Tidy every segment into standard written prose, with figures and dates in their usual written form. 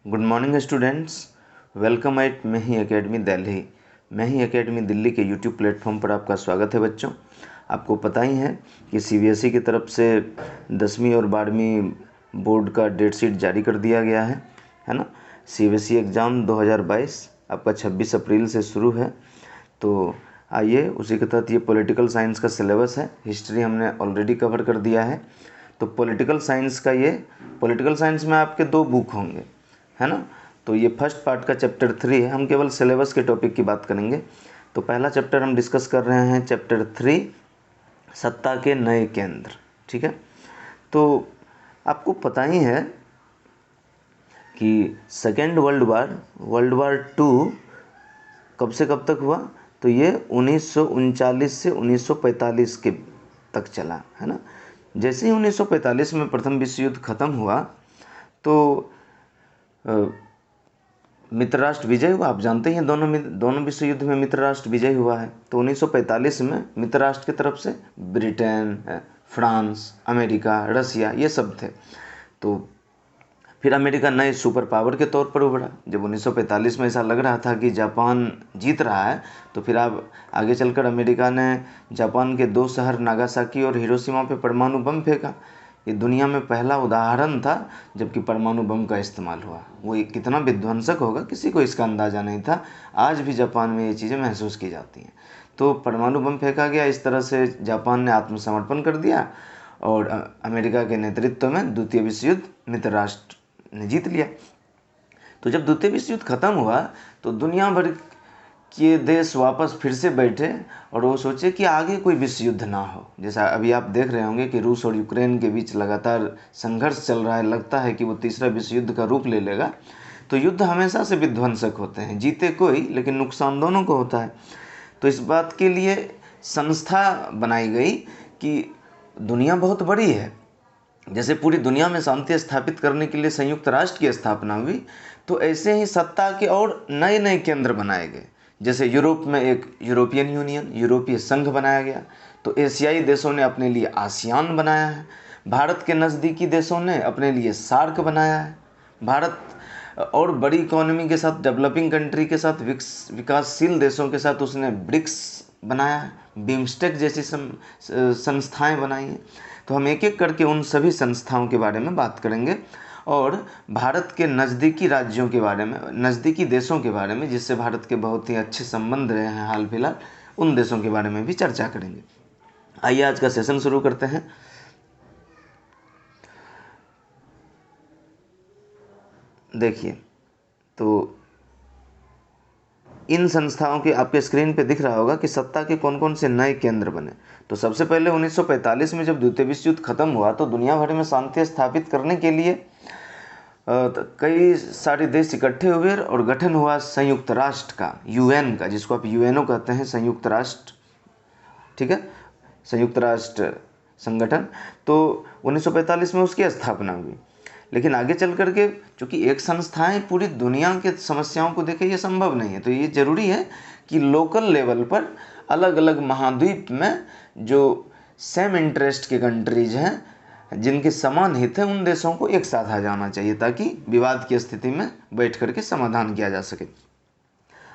Good morning students, welcome eight मेही academy Delhi. मेही academy Delhi के यूट्यूब प्लेटफॉर्म पर आपका स्वागत है। बच्चों, आपको पता ही है कि सीबीएसई की तरफ से 10वीं और 12वीं बोर्ड का डेट शीट जारी कर दिया गया है ना। सीबीएसई एग्ज़ाम 2022 आपका 26 अप्रैल से शुरू है। तो आइए, उसी के तहत ये पॉलिटिकल साइंस का सिलेबस है। हिस्ट्री हमने ऑलरेडी कवर कर दिया है। तो पॉलिटिकल साइंस में आपके 2 बुक होंगे, है ना। तो ये फर्स्ट पार्ट का चैप्टर 3 है। हम केवल सिलेबस के टॉपिक की बात करेंगे। तो पहला चैप्टर हम डिस्कस कर रहे हैं, चैप्टर 3, सत्ता के नए केंद्र। ठीक है। तो आपको पता ही है कि सेकेंड वर्ल्ड वार 2 कब से कब तक हुआ। तो ये 1939 से 1945 के तक चला, है ना। जैसे ही 1945 में प्रथम विश्व युद्ध खत्म हुआ तो मित्र राष्ट्र विजय हुआ। आप जानते हैं दोनों विश्व युद्ध में मित्र राष्ट्र विजय हुआ है। तो 1945 में मित्र राष्ट्र की तरफ से ब्रिटेन, फ्रांस, अमेरिका, रसिया, ये सब थे। तो फिर अमेरिका नए सुपर पावर के तौर पर उभरा। जब 1945 में ऐसा लग रहा था कि जापान जीत रहा है, तो फिर अब आगे चलकर अमेरिका ने जापान के 2 शहर नागासाकी और हिरोशिमा पे परमाणु बम फेंका। ये दुनिया में पहला उदाहरण था जबकि परमाणु बम का इस्तेमाल हुआ। वो कितना विध्वंसक होगा, किसी को इसका अंदाज़ा नहीं था। आज भी जापान में ये चीज़ें महसूस की जाती हैं। तो परमाणु बम फेंका गया। इस तरह से जापान ने आत्मसमर्पण कर दिया और अमेरिका के नेतृत्व में द्वितीय विश्व युद्ध मित्र राष्ट्र ने जीत लिया। तो जब द्वितीय विश्व युद्ध खत्म हुआ तो दुनिया भर के देश वापस फिर से बैठे और वो सोचे कि आगे कोई विश्व युद्ध ना हो। जैसा अभी आप देख रहे होंगे कि रूस और यूक्रेन के बीच लगातार संघर्ष चल रहा है। लगता है कि वो तीसरा विश्व युद्ध का रूप ले लेगा। तो युद्ध हमेशा से विध्वंसक होते हैं, जीते कोई लेकिन नुकसान दोनों को होता है। तो इस बात के लिए संस्था बनाई गई कि दुनिया बहुत बड़ी है। जैसे पूरी दुनिया में शांति स्थापित करने के लिए संयुक्त राष्ट्र की स्थापना हुई, तो ऐसे ही सत्ता के और नए नए केंद्र बनाए गए। जैसे यूरोप में एक यूरोपियन यूनियन, यूरोपीय संघ बनाया गया। तो एशियाई देशों ने अपने लिए आसियान बनाया है। भारत के नज़दीकी देशों ने अपने लिए सार्क बनाया है। भारत और बड़ी इकोनॉमी के साथ, डेवलपिंग कंट्री के साथ, विकासशील देशों के साथ उसने ब्रिक्स बनाया है। बिम्स्टेक जैसी संस्थाएं बनाई हैं। तो हम एक एक करके उन सभी संस्थाओं के बारे में बात करेंगे और भारत के नज़दीकी राज्यों के बारे में, नज़दीकी देशों के बारे में जिससे भारत के बहुत ही अच्छे संबंध रहे हैं हाल फिलहाल, उन देशों के बारे में भी चर्चा करेंगे। आइए आज का सेशन शुरू करते हैं। देखिए, तो इन संस्थाओं के आपके स्क्रीन पे दिख रहा होगा कि सत्ता के कौन कौन से नए केंद्र बने। तो सबसे पहले 1945 में जब द्वितीय विश्व युद्ध खत्म हुआ तो दुनिया भर में शांति स्थापित करने के लिए कई सारे देश इकट्ठे हुए और गठन हुआ संयुक्त राष्ट्र का, यूएन का, जिसको आप यूएनओ कहते हैं, संयुक्त राष्ट्र। ठीक है, संयुक्त राष्ट्र संगठन। तो 1945 में उसकी स्थापना हुई। लेकिन आगे चल करके चूँकि एक संस्थाएं पूरी दुनिया के समस्याओं को देखे, ये संभव नहीं है। तो ये ज़रूरी है कि लोकल लेवल पर अलग अलग महाद्वीप में जो सेम इंटरेस्ट के कंट्रीज हैं, जिनके समान हित हैं, उन देशों को एक साथ आ जाना चाहिए ताकि विवाद की स्थिति में बैठ करके समाधान किया जा सके।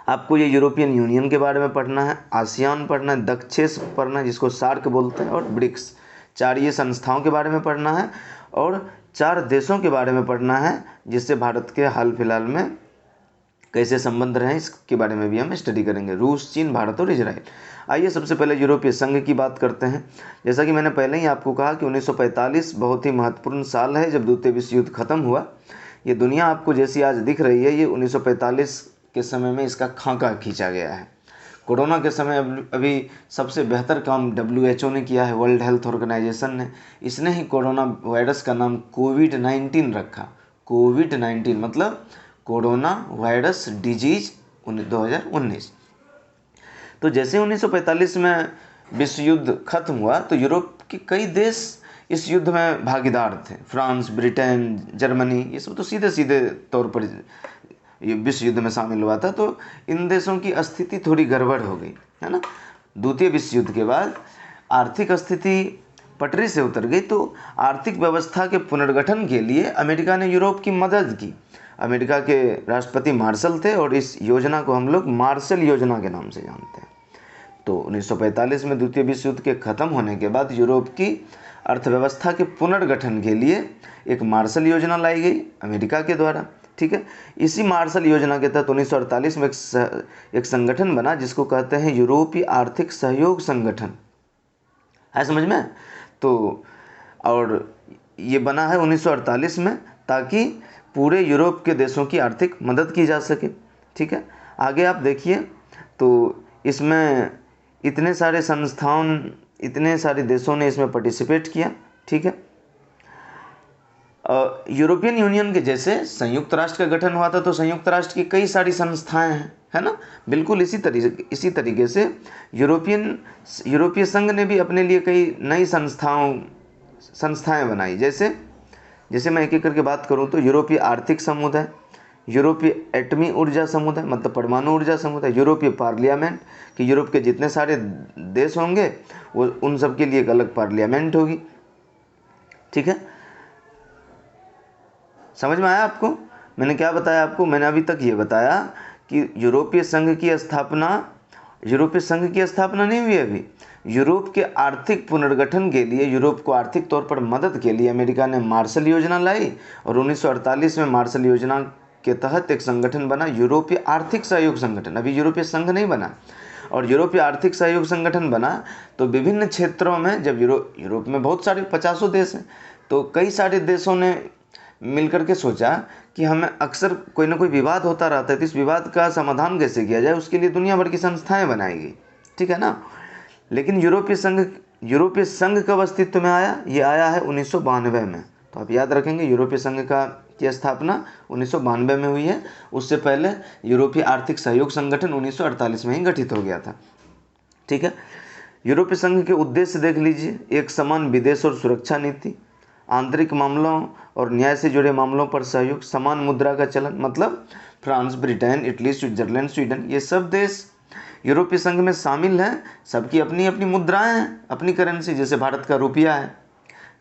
आपको ये यूरोपियन यूनियन के बारे में पढ़ना है, आसियान पढ़ना है, दक्षेस पढ़ना है जिसको सार्क बोलते हैं, और ब्रिक्स। 4 ये संस्थाओं के बारे में पढ़ना है और 4 देशों के बारे में पढ़ना है जिससे भारत के हाल फिलहाल में कैसे संबंध रहे, इसके बारे में भी हम स्टडी करेंगे। रूस, चीन, भारत और इजराइल। आइए सबसे पहले यूरोपीय संघ की बात करते हैं। जैसा कि मैंने पहले ही आपको कहा कि 1945 बहुत ही महत्वपूर्ण साल है जब द्वितीय विश्व युद्ध खत्म हुआ। ये दुनिया आपको जैसी आज दिख रही है, ये 1945 के समय में इसका खाका खींचा गया है। कोरोना के समय अभी सबसे बेहतर काम WHO ने किया है, वर्ल्ड हेल्थ ऑर्गेनाइजेशन ने। इसने ही कोरोना वायरस का नाम कोविड-19 रखा। कोविड-19 मतलब कोरोना वायरस डिजीज 2019। तो जैसे 1945 में विश्व युद्ध खत्म हुआ तो यूरोप के कई देश इस युद्ध में भागीदार थे। फ्रांस, ब्रिटेन, जर्मनी, ये सब तो सीधे सीधे तौर पर ये विश्व युद्ध में शामिल हुआ था। तो इन देशों की स्थिति थोड़ी गड़बड़ हो गई, है ना। द्वितीय विश्व युद्ध के बाद आर्थिक स्थिति पटरी से उतर गई। तो आर्थिक व्यवस्था के पुनर्गठन के लिए अमेरिका ने यूरोप की मदद की अमेरिका के राष्ट्रपति मार्शल थे और इस योजना को हम लोग मार्शल योजना के नाम से जानते हैं। तो 1945 में द्वितीय विश्व युद्ध के ख़त्म होने के बाद यूरोप की अर्थव्यवस्था के पुनर्गठन के लिए एक मार्शल योजना लाई गई अमेरिका के द्वारा, ठीक है। इसी मार्शल योजना के तहत 1948 में एक संगठन बना जिसको कहते हैं यूरोपीय आर्थिक सहयोग संगठन, है समझ में। तो और ये बना है 1948 में ताकि पूरे यूरोप के देशों की आर्थिक मदद की जा सके, ठीक है। आगे आप देखिए तो इसमें इतने सारे संस्थाओं, इतने सारे देशों ने इसमें पार्टिसिपेट किया, ठीक है। यूरोपियन यूनियन के जैसे संयुक्त राष्ट्र का गठन हुआ था तो संयुक्त राष्ट्र की कई सारी संस्थाएं हैं, है ना। बिल्कुल इसी तरीके से यूरोपीय संघ ने भी अपने लिए कई नई संस्थाएं बनाई। जैसे मैं एक एक करके बात करूं तो यूरोपीय आर्थिक समुदाय, यूरोपीय एटमी ऊर्जा समुदाय मतलब परमाणु ऊर्जा समुदाय, यूरोपीय पार्लियामेंट कि यूरोप के जितने सारे देश होंगे वो उन सब के लिए एक अलग पार्लियामेंट होगी, ठीक है। समझ में आया आपको? मैंने क्या बताया आपको? मैंने अभी तक ये बताया कि यूरोपीय संघ की स्थापना नहीं हुई अभी। यूरोप के आर्थिक पुनर्गठन के लिए, यूरोप को आर्थिक तौर पर मदद के लिए अमेरिका ने मार्शल योजना लाई और 1948 में मार्शल योजना के तहत एक संगठन बना यूरोपीय आर्थिक सहयोग संगठन। अभी यूरोपीय संघ नहीं बना। और यूरोपीय आर्थिक सहयोग संगठन बना तो विभिन्न क्षेत्रों में, जब यूरोप में बहुत सारे 50 देश हैं, तो कई सारे देशों ने मिलकर के सोचा कि हमें अक्सर कोई ना कोई विवाद होता रहता है, तो इस विवाद का समाधान कैसे किया जाए, उसके लिए दुनिया भर की संस्थाएं बनाई गई, ठीक है ना। लेकिन यूरोपीय संघ कब अस्तित्व में आया? ये आया है 1992 में। तो आप याद रखेंगे यूरोपीय संघ की स्थापना 1992 में हुई है। उससे पहले यूरोपीय आर्थिक सहयोग संगठन 1948 में ही गठित हो गया था, ठीक है। यूरोपीय संघ के उद्देश्य देख लीजिए, एक समान विदेश और सुरक्षा नीति, आंतरिक मामलों और न्याय से जुड़े मामलों पर सहयोग, समान मुद्रा का चलन मतलब France, Britain, Italy, Switzerland, Sweden, ये सब देश यूरोपीय संघ में शामिल हैं। सबकी अपनी अपनी मुद्राएं हैं, अपनी करेंसी, जैसे भारत का रुपया है,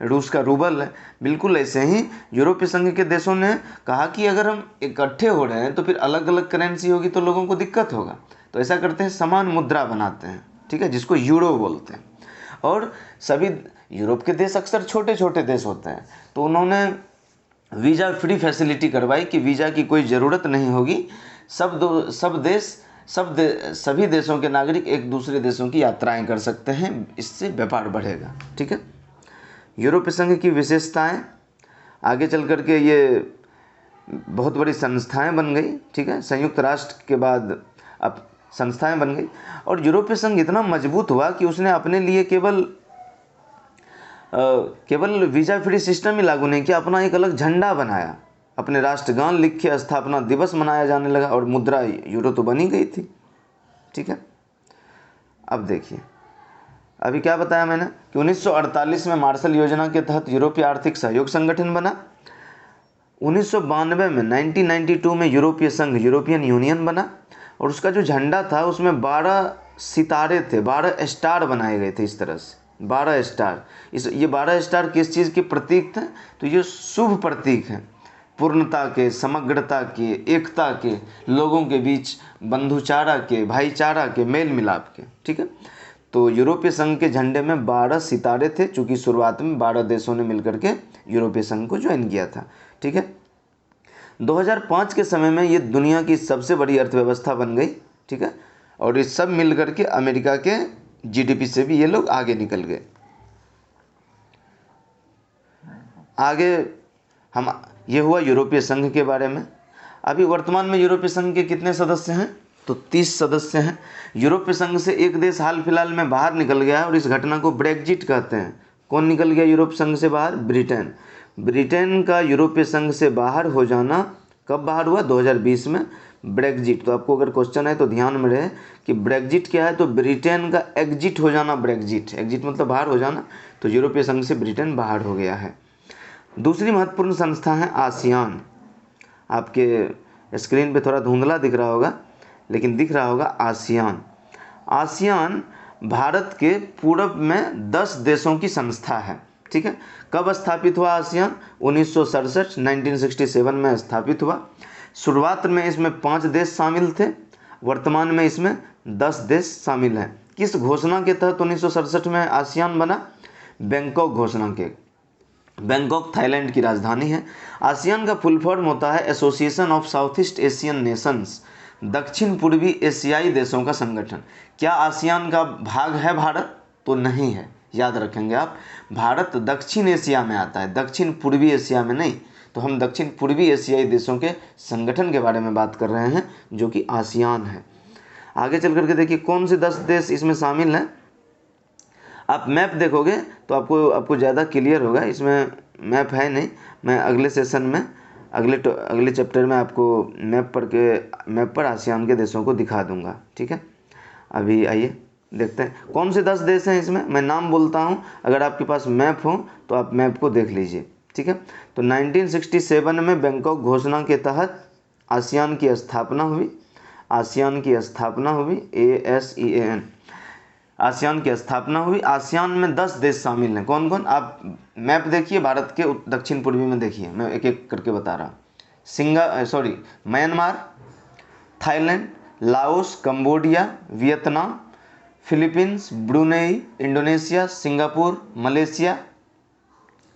रूस का रूबल है। बिल्कुल ऐसे ही यूरोपीय संघ के देशों ने कहा कि अगर हम इकट्ठे हो रहे हैं तो फिर अलग अलग करेंसी होगी तो लोगों को दिक्कत होगा, तो ऐसा करते हैं समान मुद्रा बनाते हैं, ठीक है, जिसको यूरो बोलते हैं। और सभी यूरोप के देश अक्सर छोटे छोटे देश होते हैं, तो उन्होंने वीज़ा फ्री फैसिलिटी करवाई कि वीज़ा की कोई ज़रूरत नहीं होगी। सभी देशों के नागरिक एक दूसरे देशों की यात्राएं कर सकते हैं, इससे व्यापार बढ़ेगा, ठीक है। यूरोपीय संघ की विशेषताएं, आगे चल कर के ये बहुत बड़ी संस्थाएं बन गई, ठीक है। संयुक्त राष्ट्र के बाद अब संस्थाएं बन गई और यूरोपीय संघ इतना मजबूत हुआ कि उसने अपने लिए केवल वीज़ा फ्री सिस्टम ही लागू नहीं किया, अपना एक अलग झंडा बनाया, अपने राष्ट्रगान लिख के स्थापना दिवस मनाया जाने लगा और मुद्रा यूरो तो बनी गई थी, ठीक है। अब देखिए, अभी क्या बताया मैंने कि 1948 में मार्शल योजना के तहत यूरोपीय आर्थिक सहयोग संगठन बना। 1992 में 1992 में यूरोपीय संघ, यूरोपियन यूनियन बना और उसका जो झंडा था उसमें 12 सितारे थे, 12 स्टार बनाए गए थे। इस तरह से 12 स्टार, ये 12 स्टार किस चीज़ के प्रतीक थे? तो ये शुभ प्रतीक हैं, पूर्णता के, समग्रता के, एकता के, लोगों के बीच बंधुचारा के, भाईचारा के, मेल मिलाप के, ठीक है। तो यूरोपीय संघ के झंडे में 12 सितारे थे, चूँकि शुरुआत में 12 देशों ने मिलकर के यूरोपीय संघ को ज्वाइन किया था, ठीक है। 2005 के समय में ये दुनिया की सबसे बड़ी अर्थव्यवस्था बन गई, ठीक है। और ये सब मिल करके अमेरिका के जीडीपी से भी ये लोग आगे निकल गए। आगे ये हुआ यूरोपीय संघ के बारे में। अभी वर्तमान में यूरोपीय संघ के कितने सदस्य हैं? तो 30 सदस्य हैं। यूरोपीय संघ से एक देश हाल फिलहाल में बाहर निकल गया है और इस घटना को ब्रेक्जिट कहते हैं। कौन निकल गया यूरोपीय संघ से बाहर? ब्रिटेन। ब्रिटेन का यूरोपीय संघ से बाहर हो जाना कब बाहर हुआ? 2020 में ब्रेक्जिट। तो आपको अगर क्वेश्चन है तो ध्यान में रहे कि ब्रेक्जिट क्या है, तो ब्रिटेन का एग्जिट हो जाना, ब्रेक्जिट, एग्जिट मतलब बाहर हो जाना। तो यूरोपीय संघ से ब्रिटेन बाहर हो गया है। दूसरी महत्वपूर्ण संस्था है आसियान। आपके स्क्रीन पे थोड़ा धुंधला दिख रहा होगा, लेकिन दिख रहा होगा आसियान। आसियान भारत के पूर्व में 10 देशों की संस्था है, ठीक है। कब स्थापित हुआ आसियान? 1967 1967 में स्थापित हुआ। शुरुआत में इसमें 5 देश शामिल थे, वर्तमान में इसमें 10 देश शामिल हैं। किस घोषणा के तहत 1967 में आसियान बना? बैंकॉक घोषणा के। बैंकॉक थाईलैंड की राजधानी है। आसियान का फुल फॉर्म होता है association of south east Asian Nations, दक्षिण पूर्वी एशियाई देशों का संगठन। क्या आसियान का भाग है भारत? तो नहीं है, याद रखेंगे आप। भारत दक्षिण एशिया में आता है, दक्षिण पूर्वी एशिया में नहीं। तो हम दक्षिण पूर्वी एशियाई देशों के संगठन के बारे में बात कर रहे हैं, जो कि आसियान है। आगे चल करके देखिए कौन से 10 देश इसमें शामिल हैं। आप मैप देखोगे तो आपको ज़्यादा क्लियर होगा। इसमें मैप है नहीं, मैं अगले सेशन में अगले चैप्टर में आपको मैप पर आसियान के देशों को दिखा दूंगा, ठीक है। अभी आइए देखते हैं कौन से 10 देश हैं इसमें। मैं नाम बोलता हूं, अगर आपके पास मैप हो तो आप मैप को देख लीजिए, ठीक है। तो 1967 में बैंकॉक घोषणा के तहत आसियान की स्थापना हुई। आसियान की स्थापना हुई, ASEAN, आसियान की स्थापना हुई। आसियान में 10 देश शामिल हैं। कौन कौन? आप मैप देखिए, भारत के दक्षिण पूर्वी में देखिए, मैं एक एक करके बता रहा हूँ। Myanmar, Thailand, Laos, Cambodia, Vietnam, Philippines, Brunei, Indonesia, Singapore, Malaysia,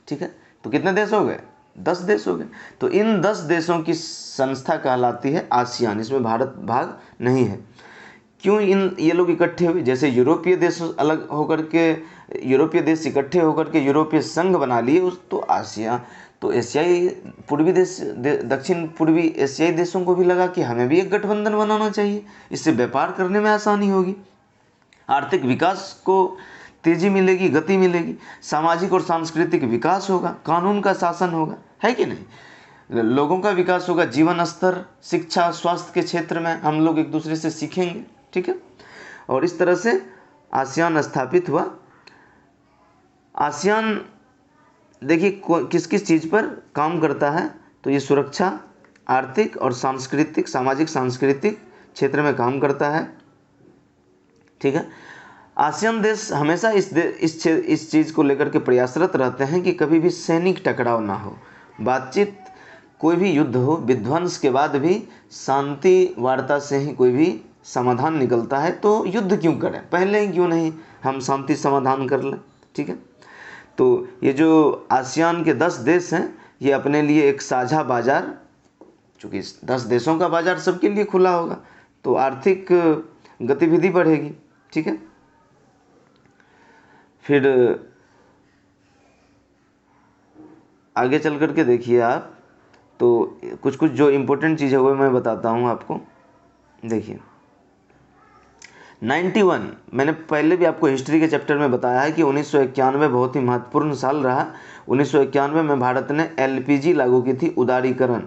ठीक है। तो कितने देश हो गए? 10 देश हो गए। तो इन 10 देशों की संस्था कहलाती है आसियान। इसमें भारत भाग नहीं है। क्यों ये लोग इकट्ठे हुए? जैसे यूरोपीय देश अलग होकर के, यूरोपीय देश इकट्ठे होकर के यूरोपीय संघ बना लिए, उस तो आसियान, तो एशियाई पूर्वी देश, दक्षिण पूर्वी एशियाई देशों को भी लगा कि हमें भी एक गठबंधन बनाना चाहिए, इससे व्यापार करने में आसानी होगी, आर्थिक विकास को तेजी मिलेगी, गति मिलेगी, सामाजिक और सांस्कृतिक विकास होगा, कानून का शासन होगा, है कि नहीं, लोगों का विकास होगा, जीवन स्तर, शिक्षा, स्वास्थ्य के क्षेत्र में हम लोग एक दूसरे से सीखेंगे, ठीक है। और इस तरह से आसियान स्थापित हुआ। आसियान देखिए किस किस चीज़ पर काम करता है, तो ये सुरक्षा, आर्थिक और सांस्कृतिक, सामाजिक सांस्कृतिक क्षेत्र में काम करता है, ठीक है। आसियान देश हमेशा इस चीज़ को लेकर के प्रयासरत रहते हैं कि कभी भी सैनिक टकराव ना हो, बातचीत, कोई भी युद्ध हो, विध्वंस के बाद भी शांति वार्ता से ही कोई भी समाधान निकलता है। तो युद्ध क्यों करें, पहले ही क्यों नहीं हम शांति समाधान कर लें, ठीक है। तो ये जो आसियान के 10 देश हैं, ये अपने लिए एक साझा बाजार, चूँकि 10 देशों का बाजार सबके लिए खुला होगा तो आर्थिक गतिविधि बढ़ेगी, ठीक है। फिर आगे चल करके देखिए आप, तो कुछ कुछ जो इम्पोर्टेंट चीज़ है वो मैं बताता हूँ आपको। देखिए 91, मैंने पहले भी आपको हिस्ट्री के चैप्टर में बताया है कि 1991 बहुत ही महत्वपूर्ण साल रहा। 1991 में भारत ने LPG लागू की थी, उदारीकरण,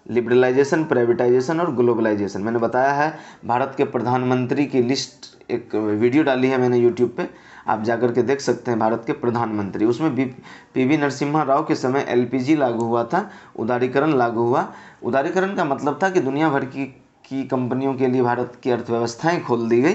लिबरलाइजेशन, प्राइवेटाइजेशन और ग्लोबलाइजेशन। मैंने बताया है, भारत के प्रधानमंत्री की लिस्ट एक वीडियो डाली है मैंने यूट्यूब पे, आप जाकर के देख सकते हैं। भारत के प्रधानमंत्री, उसमें PV नरसिम्हा राव के समय LPG लागू हुआ था, उदारीकरण लागू हुआ। उदारीकरण का मतलब था कि दुनिया भर की कंपनियों के लिए भारत की अर्थव्यवस्थाएं खोल दी गई।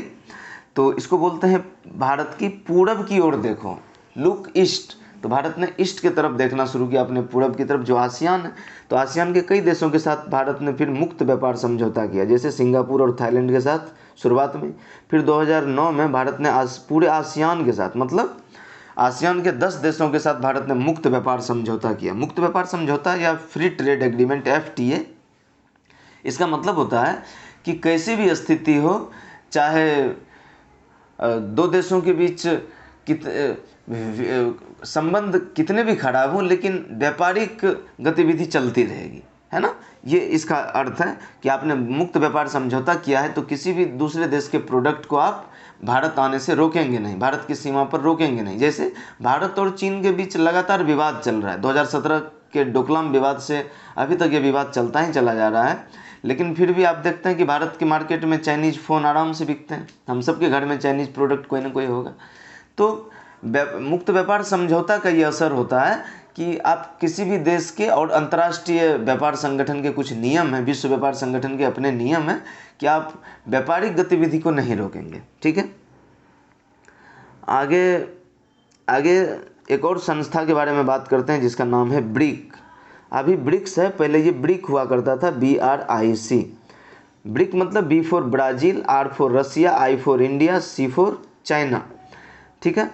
तो इसको बोलते हैं भारत की पूरब की ओर देखो, लुक ईस्ट। तो भारत ने ईस्ट की तरफ देखना शुरू किया, अपने पूरब की तरफ, जो आसियान है। तो आसियान के कई देशों के साथ भारत ने फिर मुक्त व्यापार समझौता किया, जैसे सिंगापुर और थाईलैंड के साथ शुरुआत में। फिर 2009 में भारत ने पूरे आसियान के साथ, मतलब आसियान के 10 देशों के साथ भारत ने मुक्त व्यापार समझौता किया। मुक्त व्यापार समझौता या फ्री ट्रेड एग्रीमेंट, FTA, इसका मतलब होता है कि कैसी भी स्थिति हो, चाहे दो देशों के बीच संबंध कितने भी खराब हो, लेकिन व्यापारिक गतिविधि चलती रहेगी, है ना। ये इसका अर्थ है कि आपने मुक्त व्यापार समझौता किया है तो किसी भी दूसरे देश के प्रोडक्ट को आप भारत आने से रोकेंगे नहीं, भारत की सीमा पर रोकेंगे नहीं। जैसे भारत और चीन के बीच लगातार विवाद चल रहा है, 2017 के डोकलाम विवाद से अभी तक ये विवाद चलता ही चला जा रहा है। लेकिन फिर भी आप देखते हैं कि भारत के मार्केट में चाइनीज़ फ़ोन आराम से बिकते हैं, हम सबके घर में चाइनीज़ प्रोडक्ट कोई ना कोई होगा। तो मुक्त व्यापार समझौता का ये असर होता है कि आप किसी भी देश के, और अंतर्राष्ट्रीय व्यापार संगठन के कुछ नियम हैं, विश्व व्यापार संगठन के अपने नियम हैं कि आप व्यापारिक गतिविधि को नहीं रोकेंगे, ठीक है। आगे एक और संस्था के बारे में बात करते हैं जिसका नाम है ब्रिक। अभी ब्रिक्स है, पहले ये ब्रिक हुआ करता था, BRIC। ब्रिक मतलब B for Brazil, R for Russia, I for India, C for China. ठीक है।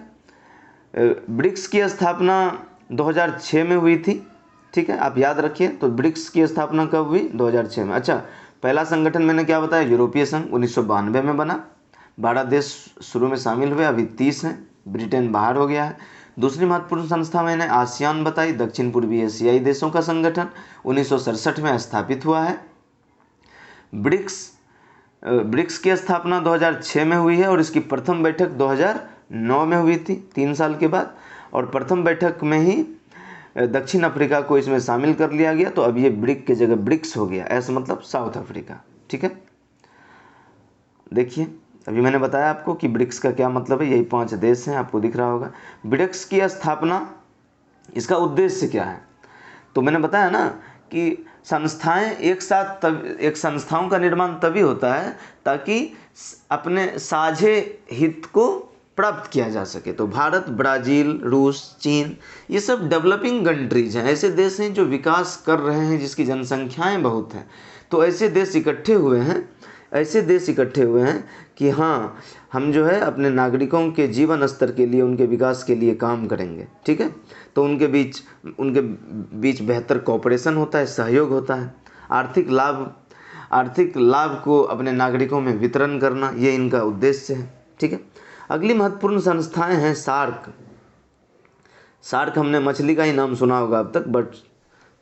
ब्रिक्स की स्थापना 2006 में हुई थी। ठीक है, आप याद रखिए। तो ब्रिक्स की स्थापना कब हुई? 2006 में। अच्छा, पहला संगठन मैंने क्या बताया? यूरोपीय संघ 1992 में बना। 12 देश शुरू में शामिल हुए, अभी 30 हैं। ब्रिटेन बाहर हो गया है। दूसरी महत्वपूर्ण संस्था मैंने आसियान बताई, दक्षिण पूर्वी एशियाई देशों का संगठन, 1967 में स्थापित हुआ है। ब्रिक्स की स्थापना 2006 में हुई है और इसकी प्रथम बैठक 2009 में हुई थी, 3 साल के बाद। और प्रथम बैठक में ही दक्षिण अफ्रीका को इसमें शामिल कर लिया गया, तो अब ये ब्रिक की जगह ब्रिक्स हो गया। ऐसा मतलब साउथ अफ्रीका। ठीक है, देखिए अभी मैंने बताया आपको कि ब्रिक्स का क्या मतलब है। यही 5 देश हैं, आपको दिख रहा होगा। ब्रिक्स की स्थापना, इसका उद्देश्य क्या है? तो मैंने बताया ना कि संस्थाएं एक साथ, तब एक संस्थाओं का निर्माण तभी होता है ताकि अपने साझे हित को प्राप्त किया जा सके। तो भारत, ब्राज़ील, रूस, चीन, ये सब डेवलपिंग कंट्रीज हैं, ऐसे देश हैं जो विकास कर रहे हैं, जिसकी जनसंख्याएं बहुत हैं। तो ऐसे देश इकट्ठे हुए हैं कि हाँ, हम जो है अपने नागरिकों के जीवन स्तर के लिए, उनके विकास के लिए काम करेंगे। ठीक है, तो उनके बीच बेहतर कोऑपरेशन होता है, सहयोग होता है। आर्थिक लाभ को अपने नागरिकों में वितरण करना, ये इनका उद्देश्य है। ठीक है, अगली महत्वपूर्ण संस्थाएं हैं सार्क हमने मछली का ही नाम सुना होगा अब तक, but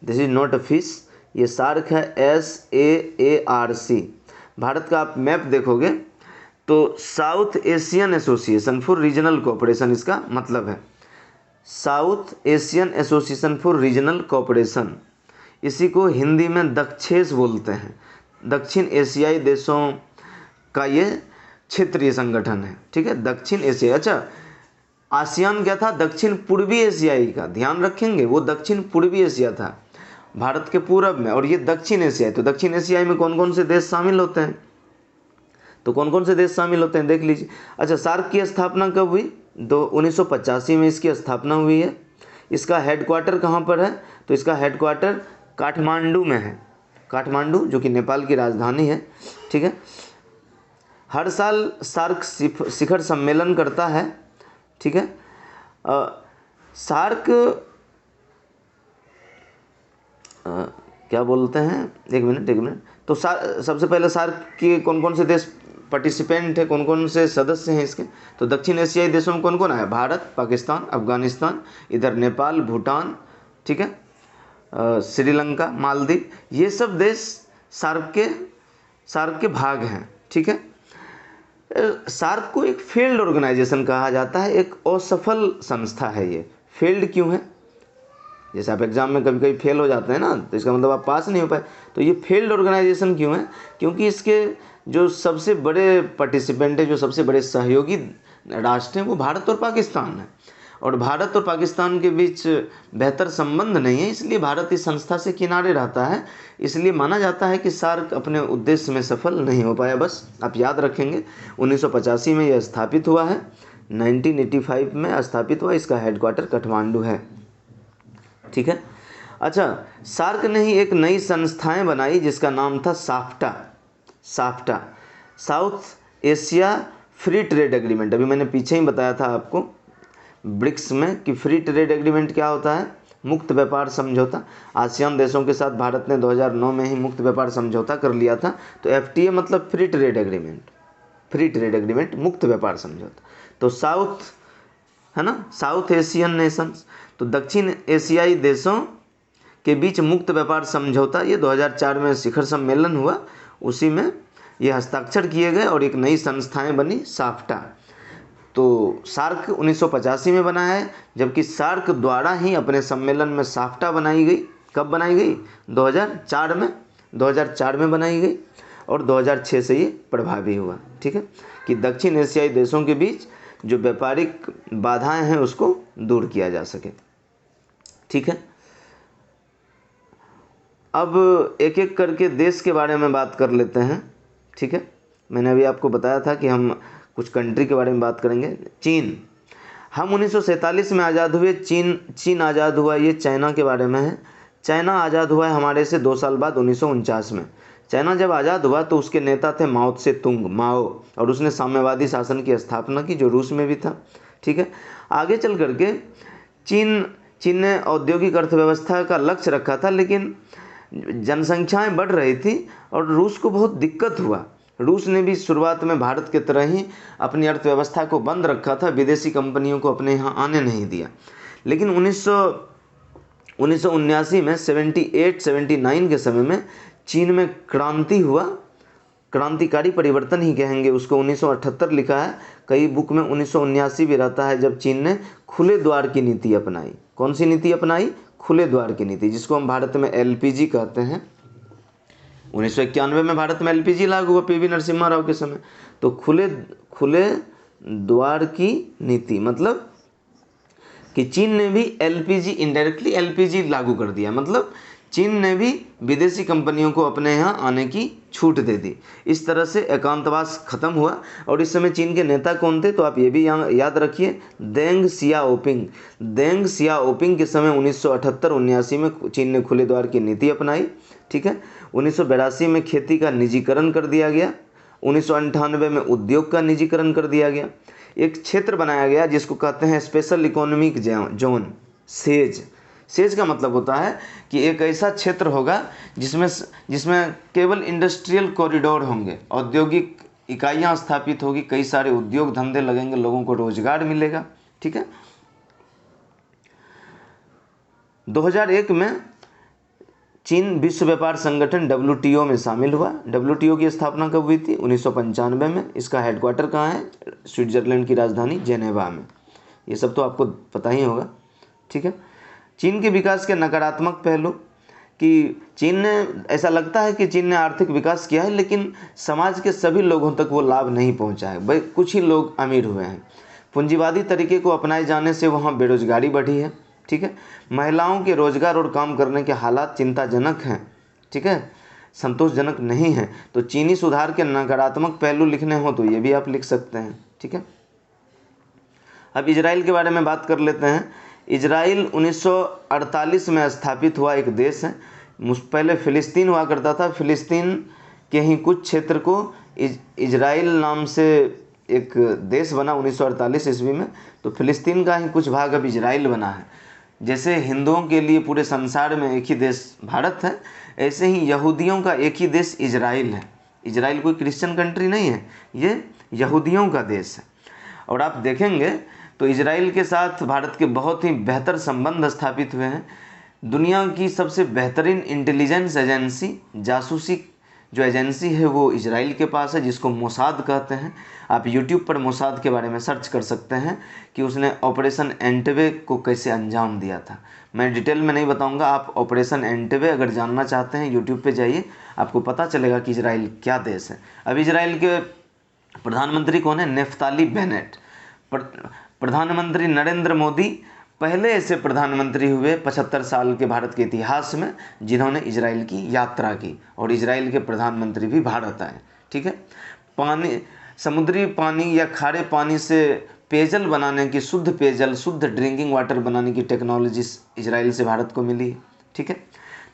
this is not a fish. ये सार्क है, SAARC। भारत का आप मैप देखोगे तो south Asian association for regional cooperation इसका मतलब है। South Asian association for regional cooperation, इसी को हिंदी में दक्षेस बोलते हैं। दक्षिण एशियाई देशों का ये क्षेत्रीय संगठन है। ठीक है, दक्षिण एशिया। अच्छा, आसियान क्या था? दक्षिण पूर्वी एशियाई का, ध्यान रखेंगे, वो दक्षिण पूर्वी एशिया था, भारत के पूरब में, और ये दक्षिण एशिया। तो दक्षिण एशिया में कौन कौन से देश शामिल होते हैं? तो कौन कौन से देश शामिल होते हैं देख लीजिए। अच्छा, सार्क की स्थापना कब हुई? 1985 में इसकी स्थापना हुई है। इसका हेडक्वार्टर कहाँ पर है? तो इसका हेडक्वार्टर काठमांडू में है। काठमांडू, जो कि नेपाल की राजधानी है। ठीक है, हर साल सार्क शिखर सम्मेलन करता है। ठीक है, सार्क क्या बोलते हैं, एक मिनट। तो सबसे पहले सार्क के कौन कौन से देश पार्टिसिपेंट है, कौन कौन से सदस्य हैं इसके? तो दक्षिण एशियाई देशों में कौन कौन है? भारत, पाकिस्तान, अफगानिस्तान, इधर नेपाल, भूटान, ठीक है, श्रीलंका, मालदीव, ये सब देश सार्क के भाग हैं। ठीक है, सार्क को एक फेल्ड ऑर्गेनाइजेशन कहा जाता है, एक असफल संस्था है ये। फेल्ड क्यों है? जैसे आप एग्जाम में कभी कभी फेल हो जाते हैं ना, तो इसका मतलब आप पास नहीं हो पाए। तो ये फेल्ड ऑर्गेनाइजेशन क्यों है? क्योंकि इसके जो सबसे बड़े पार्टिसिपेंट है, जो सबसे बड़े सहयोगी राष्ट्र हैं, वो भारत और पाकिस्तान है। और भारत और पाकिस्तान के बीच बेहतर संबंध नहीं है, इसलिए भारत इस संस्था से किनारे रहता है। इसलिए माना जाता है कि सार्क अपने उद्देश्य में सफल नहीं हो पाया। बस आप याद रखेंगे, 1985 में यह स्थापित हुआ है, 1985 में स्थापित हुआ। इसका हेडक्वार्टर काठमांडू है। ठीक है, अच्छा, सार्क ने ही एक नई संस्थाएं बनाई जिसका नाम था SAFTA, south Asia free trade agreement. अभी मैंने पीछे ही बताया था आपको ब्रिक्स में कि फ्री ट्रेड एग्रीमेंट क्या होता है? मुक्त व्यापार समझौता। आसियान देशों के साथ भारत ने 2009 में ही मुक्त व्यापार समझौता कर लिया था। तो FTA मतलब फ्री ट्रेड एग्रीमेंट, मुक्त व्यापार समझौता। तो साउथ है ना, साउथ एशियन नेशंस, तो दक्षिण एशियाई देशों के बीच मुक्त व्यापार समझौता, ये 2004 में शिखर सम्मेलन हुआ, उसी में ये हस्ताक्षर किए गए और एक नई संस्थाएं बनी, साफ्टा। तो सार्क 1985 में बना है, जबकि सार्क द्वारा ही अपने सम्मेलन में साफ्टा बनाई गई। कब बनाई गई? 2004 में बनाई गई और 2006 से ये प्रभावी हुआ। ठीक है, कि दक्षिण एशियाई देशों के बीच जो व्यापारिक बाधाएं हैं उसको दूर किया जा सके। ठीक है, अब एक एक करके देश के बारे में बात कर लेते हैं। ठीक है, मैंने अभी आपको बताया था कि हम कुछ कंट्री के बारे में बात करेंगे। चीन, हम 1947 में आज़ाद हुए, चीन आज़ाद हुआ, ये चाइना के बारे में है। चाइना आज़ाद हुआ है हमारे से 2 साल बाद 1949 में। चाइना जब आज़ाद हुआ तो उसके नेता थे माओ त्से तुंग, माओ, और उसने साम्यवादी शासन की स्थापना की जो रूस में भी था। ठीक है, आगे चल करके चीन ने औद्योगिक अर्थव्यवस्था का लक्ष्य रखा था, लेकिन जनसंख्याएं बढ़ रही थी और रूस को बहुत दिक्कत हुआ। रूस ने भी शुरुआत में भारत की तरह ही अपनी अर्थव्यवस्था को बंद रखा था, विदेशी कंपनियों को अपने यहाँ आने नहीं दिया। लेकिन 1979 में 78-79 के समय में चीन में क्रांति हुआ, क्रांतिकारी परिवर्तन ही कहेंगे उसको। 1978 लिखा है, कई बुक में 1979 भी रहता है, जब चीन ने खुले द्वार की नीति अपनाई। कौन सी नीति अपनाई? खुले द्वार की नीति, जिसको हम भारत में एलपीजी कहते हैं। 1991 में भारत में एलपीजी लागू हुआ पीवी नरसिम्हा राव के समय। तो खुले द्वार की नीति मतलब कि चीन ने भी एलपीजी, इनडायरेक्टली एलपीजी लागू कर दिया, मतलब चीन ने भी विदेशी कंपनियों को अपने यहाँ आने की छूट दे दी। इस तरह से एकांतवास खत्म हुआ। और इस समय चीन के नेता कौन थे? तो आप ये भी याद रखिए, देंग सियाओपिंग। देंग सियाओपिंग के समय 1978-79 में चीन ने खुले द्वार की नीति अपनाई। ठीक है, 1982 में खेती का निजीकरण कर दिया गया। 1998 में उद्योग का निजीकरण कर दिया गया। एक क्षेत्र बनाया गया जिसको कहते हैं special economic zone, says. Says का मतलब होता है कि एक ऐसा क्षेत्र होगा जिसमें केवल इंडस्ट्रियल कॉरिडोर होंगे, औद्योगिक इकाइयां स्थापित होगी, कई सारे उद्योग धंधे लगेंगे, लोगों को रोजगार मिलेगा। ठीक है, 2001 में चीन विश्व व्यापार संगठन WTO में शामिल हुआ। WTO की स्थापना कब हुई थी? 1995 में। इसका हेडक्वार्टर कहाँ है? स्विट्जरलैंड की राजधानी जेनेवा में। ये सब तो आपको पता ही होगा। ठीक है, चीन के विकास के नकारात्मक पहलू कि चीन ने, ऐसा लगता है कि चीन ने आर्थिक विकास किया है, लेकिन समाज के सभी लोगों तक वो लाभ नहीं पहुंचा है। भाई कुछ ही लोग अमीर हुए हैं। पूंजीवादी तरीके को अपनाए जाने से वहाँ बेरोजगारी बढ़ी है। ठीक है, महिलाओं के रोजगार और काम करने के हालात चिंताजनक हैं। ठीक है, संतोषजनक नहीं है। तो चीनी सुधार के नकारात्मक पहलू लिखने हो तो ये भी आप लिख सकते हैं। ठीक है, अब इजराइल के बारे में बात कर लेते हैं। इजराइल 1948 में स्थापित हुआ एक देश है। पहले फ़िलिस्तीन हुआ करता था। फ़िलिस्तीन के ही कुछ क्षेत्र को इजराइल नाम से एक देश बना 1948 ईस्वी में। तो फ़िलिस्तीन का ही कुछ भाग अब इजराइल बना है। जैसे हिंदुओं के लिए पूरे संसार में एक ही देश भारत है, ऐसे ही यहूदियों का एक ही देश इजराइल है। इजराइल कोई क्रिश्चियन कंट्री नहीं है, ये यहूदियों का देश है। और आप देखेंगे तो इजराइल के साथ भारत के बहुत ही बेहतर संबंध स्थापित हुए हैं। दुनिया की सबसे बेहतरीन इंटेलिजेंस एजेंसी, जासूसी जो एजेंसी है वो इजराइल के पास है, जिसको मोसाद कहते हैं। आप यूट्यूब पर मोसाद के बारे में सर्च कर सकते हैं कि उसने ऑपरेशन एंटेबे को कैसे अंजाम दिया था। मैं डिटेल में नहीं बताऊंगा, आप ऑपरेशन एंटेबे अगर जानना चाहते हैं यूट्यूब पे जाइए, आपको पता चलेगा कि इजराइल क्या देश है। अब इजराइल के प्रधानमंत्री कौन है? Naftali Bennett. प्रधानमंत्री नरेंद्र मोदी पहले ऐसे प्रधानमंत्री हुए 75 साल के भारत के इतिहास में जिन्होंने इजराइल की यात्रा की, और इजराइल के प्रधानमंत्री भी भारत आए। ठीक है, पानी, समुद्री पानी या खारे पानी से पेयजल बनाने की, शुद्ध पेयजल, शुद्ध ड्रिंकिंग वाटर बनाने की टेक्नोलॉजी इजराइल से भारत को मिली। ठीक है,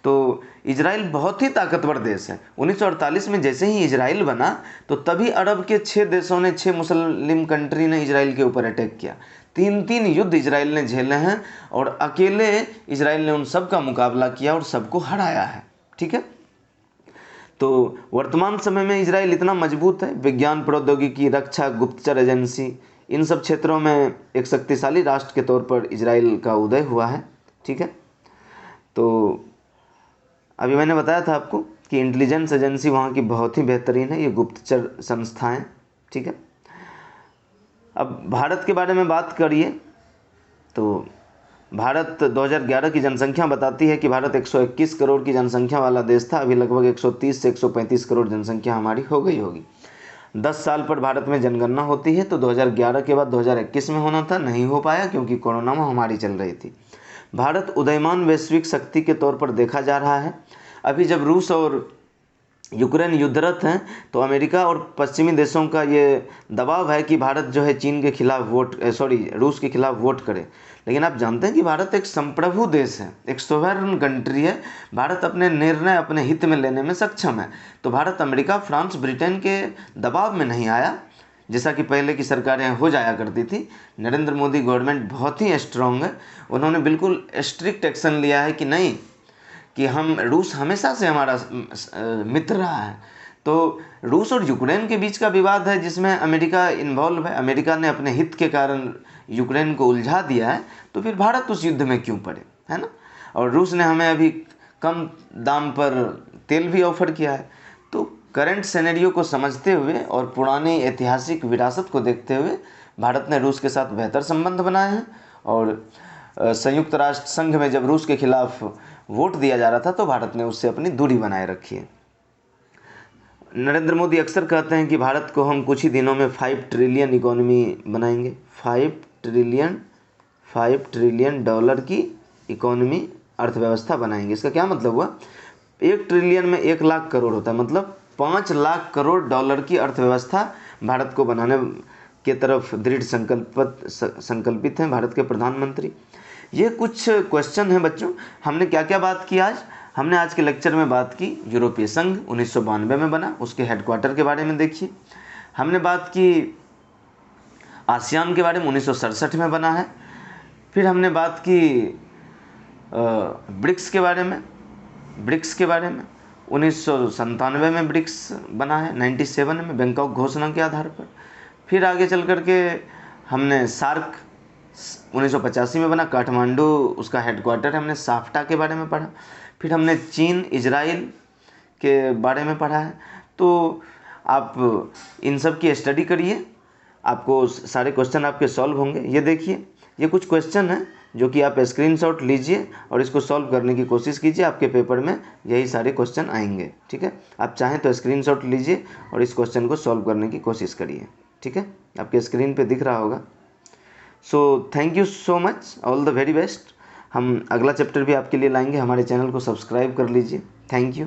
तो इजराइल बहुत ही ताकतवर देश है। 1948 में जैसे ही इजराइल बना तो तभी अरब के 6 देशों ने, 6 मुस्लिम कंट्री ने इजराइल के ऊपर अटैक किया। 3 युद्ध इजराइल ने झेले हैं और अकेले इजराइल ने उन सब का मुकाबला किया और सबको हराया है। ठीक है, तो वर्तमान समय में इजराइल इतना मजबूत है, विज्ञान, प्रौद्योगिकी, रक्षा, गुप्तचर एजेंसी, इन सब क्षेत्रों में एक शक्तिशाली राष्ट्र के तौर पर इजराइल का उदय हुआ है। ठीक है, तो अभी मैंने बताया था आपको कि इंटेलिजेंस एजेंसी वहाँ की बहुत ही बेहतरीन है, ये गुप्तचर संस्थाएं। ठीक है, अब भारत के बारे में बात करिए तो भारत 2011 की जनसंख्या बताती है कि भारत 121 करोड़ की जनसंख्या वाला देश था। अभी लगभग 130 से 135 करोड़ जनसंख्या हमारी हो गई होगी। 10 साल पर भारत में जनगणना होती है, तो 2011 के बाद 2021 में होना था, नहीं हो पाया क्योंकि कोरोना महामारी चल रही थी। भारत उदयमान वैश्विक शक्ति के तौर पर देखा जा रहा है। अभी जब रूस और यूक्रेन युद्धरत हैं, तो अमेरिका और पश्चिमी देशों का ये दबाव है कि भारत जो है चीन के खिलाफ रूस के खिलाफ वोट करे। लेकिन आप जानते हैं कि भारत एक संप्रभु देश है, एक सोवरेन कंट्री है। भारत अपने निर्णय अपने हित में लेने में सक्षम है। तो भारत अमेरिका, फ्रांस, ब्रिटेन के दबाव में नहीं आया, जैसा कि पहले की सरकारें हो जाया करती थी। नरेंद्र मोदी गवर्नमेंट बहुत ही स्ट्रांग है। उन्होंने बिल्कुल स्ट्रिक्ट एक्शन लिया है कि नहीं, कि रूस हमेशा से हमारा मित्र रहा है। तो रूस और यूक्रेन के बीच का विवाद है जिसमें अमेरिका इन्वॉल्व है। अमेरिका ने अपने हित के कारण यूक्रेन को उलझा दिया है, तो फिर भारत उस युद्ध में क्यों पड़े, है ना। और रूस ने हमें अभी कम दाम पर तेल भी ऑफर किया है। तो करंट सिनेरियो को समझते हुए और पुरानी ऐतिहासिक विरासत को देखते हुए भारत ने रूस के साथ बेहतर संबंध बनाए हैं। और संयुक्त राष्ट्र संघ में जब रूस के खिलाफ वोट दिया जा रहा था तो भारत ने उससे अपनी दूरी बनाए रखी है। नरेंद्र मोदी अक्सर कहते हैं कि भारत को हम कुछ ही दिनों में 5 ट्रिलियन इकोनॉमी बनाएंगे। 5 ट्रिलियन डॉलर की इकोनॉमी, अर्थव्यवस्था बनाएंगे। इसका क्या मतलब हुआ? 1 ट्रिलियन में 1 लाख करोड़ होता है, मतलब 5 लाख करोड़ डॉलर की अर्थव्यवस्था भारत को बनाने के तरफ दृढ़ संकल्पित हैं भारत के प्रधानमंत्री। ये कुछ क्वेश्चन हैं बच्चों। हमने क्या क्या बात की आज? हमने आज के लेक्चर में बात की यूरोपीय संघ 1992 में बना, उसके हेडक्वार्टर के बारे में देखिए। हमने बात की आसियान के बारे में, 1967 में बना है। फिर हमने बात की ब्रिक्स के बारे में। 1997 में ब्रिक्स बना है, 97 में बैंकॉक घोषणा के आधार पर। फिर आगे चल करके हमने सार्क 1985 में बना, काठमांडू उसका हेडक्वार्टर है। हमने साफ्टा के बारे में पढ़ा। फिर हमने चीन इजराइल के बारे में पढ़ा है। तो आप इन सब की स्टडी करिए, आपको सारे क्वेश्चन आपके सॉल्व होंगे। ये देखिए, ये कुछ क्वेश्चन हैं जो कि आप स्क्रीनशॉट लीजिए और इसको सॉल्व करने की कोशिश कीजिए। आपके पेपर में यही सारे क्वेश्चन आएंगे, ठीक है। आप चाहें तो स्क्रीनशॉट लीजिए और इस क्वेश्चन को सॉल्व करने की कोशिश करिए, ठीक है। आपके स्क्रीन पे दिख रहा होगा। So thank you so much, all the very best. हम अगला चैप्टर भी आपके लिए लाएंगे। हमारे चैनल को सब्सक्राइब कर लीजिए। Thank you.